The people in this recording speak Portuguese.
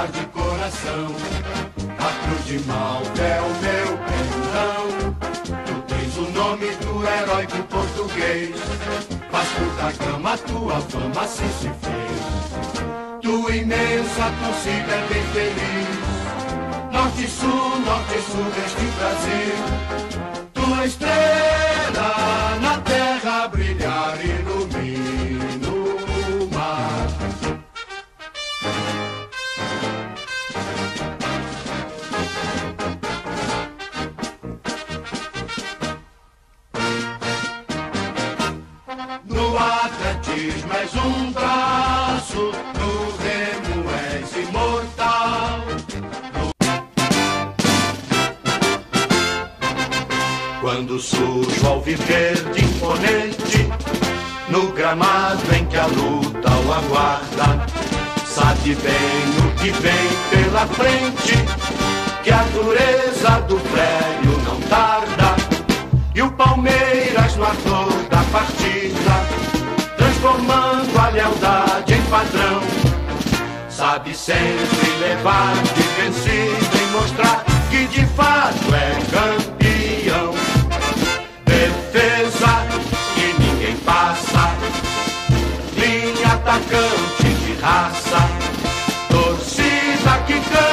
lutar de coração. A cruz de Malta é o meu pendão. Tu tens o nome do heróico português. Vasco da Gama, tua fama assim se fez. Tua imensa torcida é bem feliz. Norte e sul deste Brasil. Tua estrela na terra brilhar ilumina o mar. No atletismo és um braço, no remo és imortal. Quando surge o alviverde imponente, no gramado em que a luta o aguarda, sabe bem o que vem pela frente, que a dureza do prédio não tarda. E o Palmeiras no ator da partida, transformando a lealdade em padrão, sabe sempre levar de vencido e mostrar que de fato é campeão. Defesa que ninguém passa, linha atacante de raça, torcida que canta.